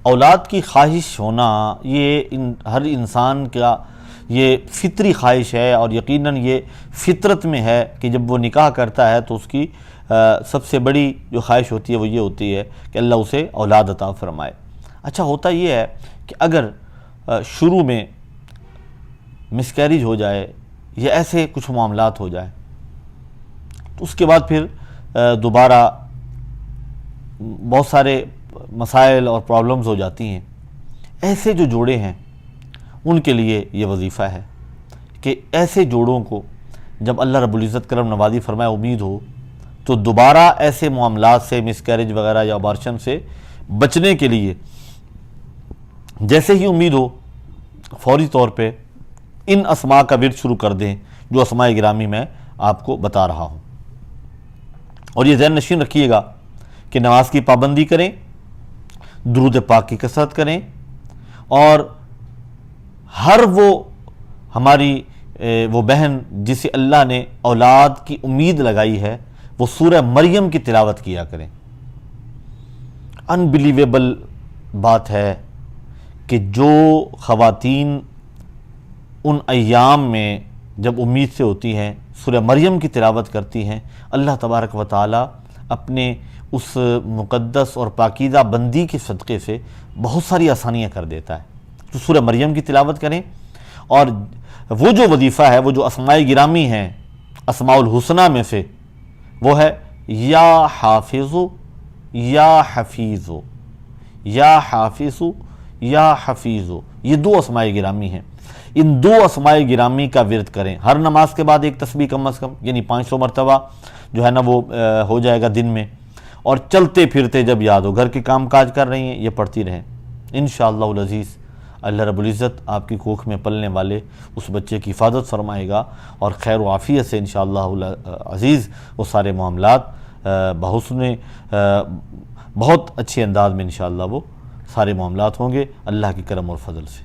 اولاد کی خواہش ہونا یہ ہر انسان کا یہ فطری خواہش ہے، اور یقیناً یہ فطرت میں ہے کہ جب وہ نکاح کرتا ہے تو اس کی سب سے بڑی جو خواہش ہوتی ہے وہ یہ ہوتی ہے کہ اللہ اسے اولاد عطا فرمائے۔ اچھا، ہوتا یہ ہے کہ اگر شروع میں مس کیریج ہو جائے یا ایسے کچھ معاملات ہو جائے تو اس کے بعد پھر دوبارہ بہت سارے مسائل اور پرابلمز ہو جاتی ہیں۔ ایسے جو جوڑے ہیں ان کے لیے یہ وظیفہ ہے کہ ایسے جوڑوں کو جب اللہ رب العزت کرم نوازی فرمائے، امید ہو تو دوبارہ ایسے معاملات سے، مس کیریج وغیرہ یا ابارشن سے بچنے کے لیے جیسے ہی امید ہو فوری طور پہ ان اسماء کا ورد شروع کر دیں جو اسماء گرامی میں آپ کو بتا رہا ہوں۔ اور یہ ذہن نشین رکھیے گا کہ نماز کی پابندی کریں، درود پاک کی کثرت کریں، اور ہر وہ ہماری وہ بہن جسے اللہ نے اولاد کی امید لگائی ہے وہ سورہ مریم کی تلاوت کیا کریں۔ انبلیویبل بات ہے کہ جو خواتین ان ایام میں جب امید سے ہوتی ہیں سورہ مریم کی تلاوت کرتی ہیں، اللہ تبارک و تعالی اپنے اس مقدس اور پاکیزہ بندی کے صدقے سے بہت ساری آسانیاں کر دیتا ہے۔ تو سورہ مریم کی تلاوت کریں، اور وہ جو وظیفہ ہے، وہ جو اسماء گرامی ہیں اسماء الحسنہ میں سے، وہ ہے یا حافظو یا حفیظو، یا حافظو یا حفیظو۔ یہ دو اسماء گرامی ہیں، ان دو اسماء گرامی کا ورد کریں۔ ہر نماز کے بعد ایک تسبیح کم از کم، یعنی 500 مرتبہ جو ہے نا وہ ہو جائے گا دن میں، اور چلتے پھرتے جب یاد ہو، گھر کے کام کاج کر رہی ہیں یہ پڑھتی رہیں۔ انشاءاللہ العزیز اللہ رب العزت آپ کی کوکھ میں پلنے والے اس بچے کی حفاظت فرمائے گا، اور خیر و عافیت سے انشاءاللہ العزیز وہ سارے معاملات بہت اچھے انداز میں انشاءاللہ وہ سارے معاملات ہوں گے اللہ کی کرم اور فضل سے۔